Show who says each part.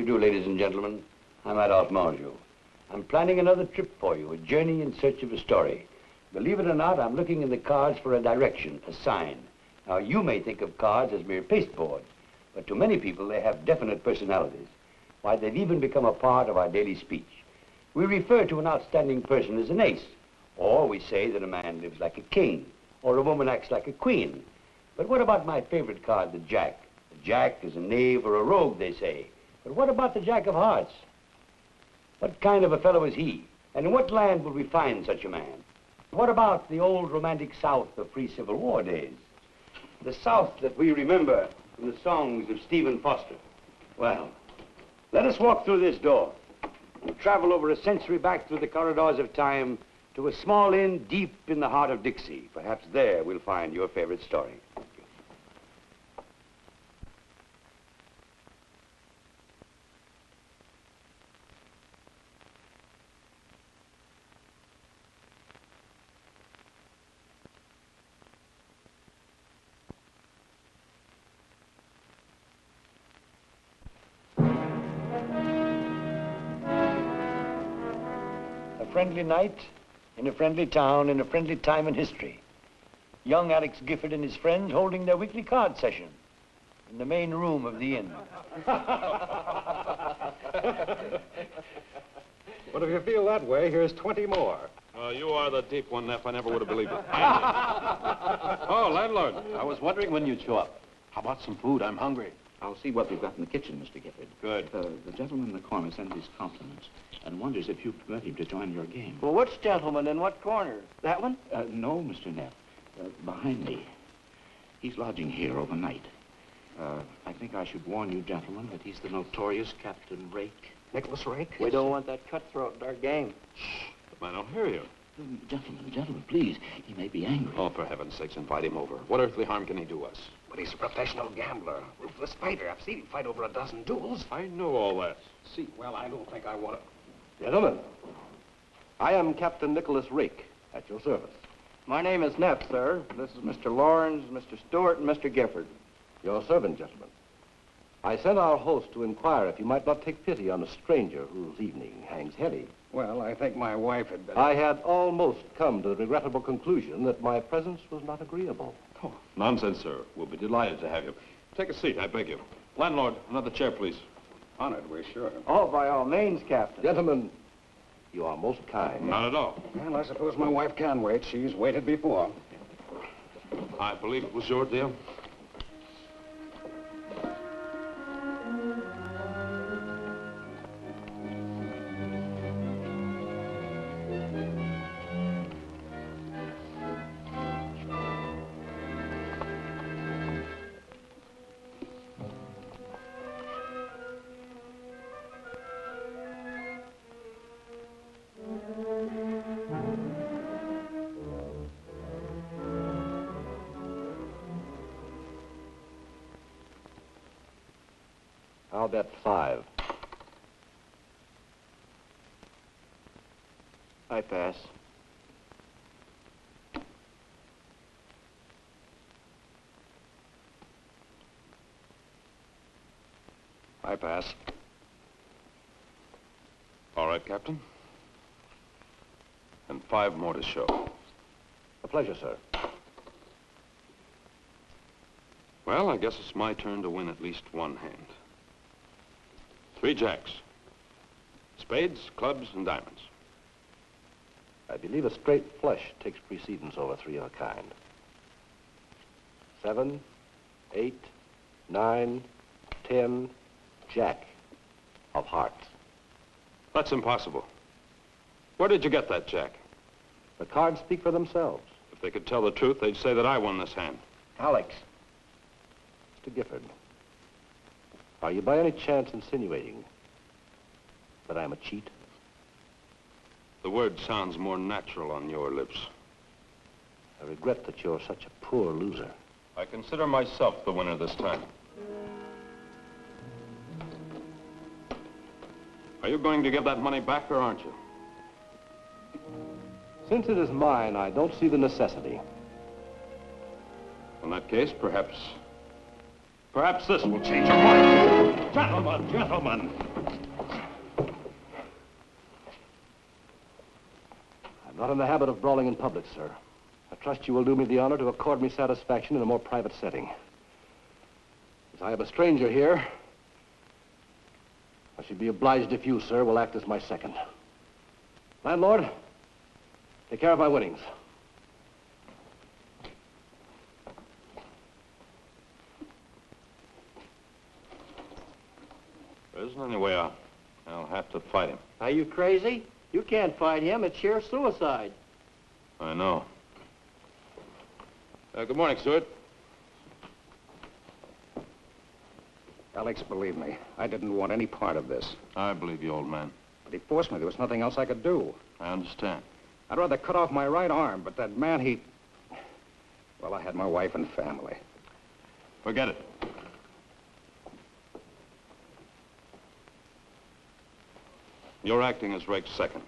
Speaker 1: do, ladies and gentlemen? I'm Adolphe Menjou. I'm planning another trip for you, a journey in search of a story. Believe it or not, I'm looking in the cards for a direction, a sign. Now, you may think of cards as mere pasteboards, but to many people, they have definite personalities. Why, they've even become a part of our daily speech. We refer to an outstanding person as an ace, or we say that a man lives like a king, or a woman acts like a queen. But what about my favorite card, the Jack? The Jack is a knave or a rogue, they say. But what about the Jack of Hearts? What kind of a fellow is he? And in what land will we find such a man? What about the old romantic South of pre-Civil War days? The South that we remember from the songs of Stephen Foster. Well, let us walk through this door and travel over a century back through the corridors of time to a small inn deep in the heart of Dixie. Perhaps there we'll find your favorite story. A friendly night, in a friendly town, in a friendly time in history. Young Alex Gifford and his friends holding their weekly card session in the main room of the inn.
Speaker 2: But if you feel that way, here's 20 more.
Speaker 3: You are the deep one, Neff. I never would have believed it. Oh, landlord.
Speaker 4: I was wondering when you'd show up.
Speaker 3: How about some food? I'm hungry.
Speaker 4: I'll see what we've got in the kitchen, Mr. Gifford.
Speaker 3: Good.
Speaker 4: The gentleman in the corner sends his compliments and wonders if you'd permit him to join your game.
Speaker 5: Well, which gentleman in what corner? That one?
Speaker 4: No, Mr. Neff. Behind me. He's lodging here overnight. I think I should warn you, gentlemen, that he's the notorious Captain Rake.
Speaker 2: Nicholas Rake?
Speaker 5: We don't want that cutthroat in our game.
Speaker 3: Shh. The man will hear you.
Speaker 4: Gentlemen, please. He may be angry.
Speaker 3: Oh, for heaven's sakes, invite him over. What earthly harm can he do us?
Speaker 2: But he's a professional gambler, ruthless fighter. I've seen him fight over a dozen duels.
Speaker 3: I know all that.
Speaker 2: See, well, I don't think I want to. Gentlemen, I am Captain Nicholas Rake, at your service.
Speaker 5: My name is Neff, sir. This is Mr. Lawrence, Mr. Stewart, and Mr. Gifford.
Speaker 2: Your servant, gentlemen. I sent our host to inquire if you might not take pity on a stranger whose evening hangs heavy.
Speaker 6: Well, I think my wife had better...
Speaker 2: I had almost come to the regrettable conclusion that my presence was not agreeable.
Speaker 3: Oh, nonsense, sir. We'll be delighted to have you. Take a seat, I beg you. Landlord, another chair, please.
Speaker 6: Honored, we're sure.
Speaker 5: Oh, by all means, Captain.
Speaker 2: Gentlemen, you are most kind.
Speaker 3: Not at all.
Speaker 6: Well, I suppose my wife can wait. She's waited before.
Speaker 3: I believe it was your deal.
Speaker 2: I'll bet 5.
Speaker 5: I pass.
Speaker 6: I pass.
Speaker 3: All right, Captain. And 5 more to show.
Speaker 2: A pleasure, sir.
Speaker 3: Well, I guess it's my turn to win at least one hand. 3 jacks. Spades, clubs, and diamonds.
Speaker 2: I believe a straight flush takes precedence over 3 of a kind. 7, 8, 9, 10, Jack of hearts.
Speaker 3: That's impossible. Where did you get that jack?
Speaker 2: The cards speak for themselves.
Speaker 3: If they could tell the truth, they'd say that I won this hand.
Speaker 5: Alex.
Speaker 2: Mr. Gifford, are you by any chance insinuating that I'm a cheat?
Speaker 3: The word sounds more natural on your lips.
Speaker 2: I regret that you're such a poor loser.
Speaker 3: I consider myself the winner this time. Are you going to give that money back, or aren't you?
Speaker 2: Since it is mine, I don't see the necessity.
Speaker 3: In that case, perhaps this will change your mind.
Speaker 2: Gentlemen, gentlemen. I'm not in the habit of brawling in public, sir. I trust you will do me the honor to accord me satisfaction in a more private setting. As I am a stranger here, I should be obliged if you, sir, will act as my second. Landlord, take care of my winnings.
Speaker 3: There isn't any way out. I'll have to fight him.
Speaker 5: Are you crazy? You can't fight him. It's sheer suicide.
Speaker 3: I know. Good morning, Stewart.
Speaker 6: Alex, believe me, I didn't want any part of this.
Speaker 3: I believe you, old man.
Speaker 6: But he forced me. There was nothing else I could do.
Speaker 3: I understand.
Speaker 6: I'd rather cut off my right arm, but that man, he... Well, I had my wife and family.
Speaker 3: Forget it. You're acting as Rake's second.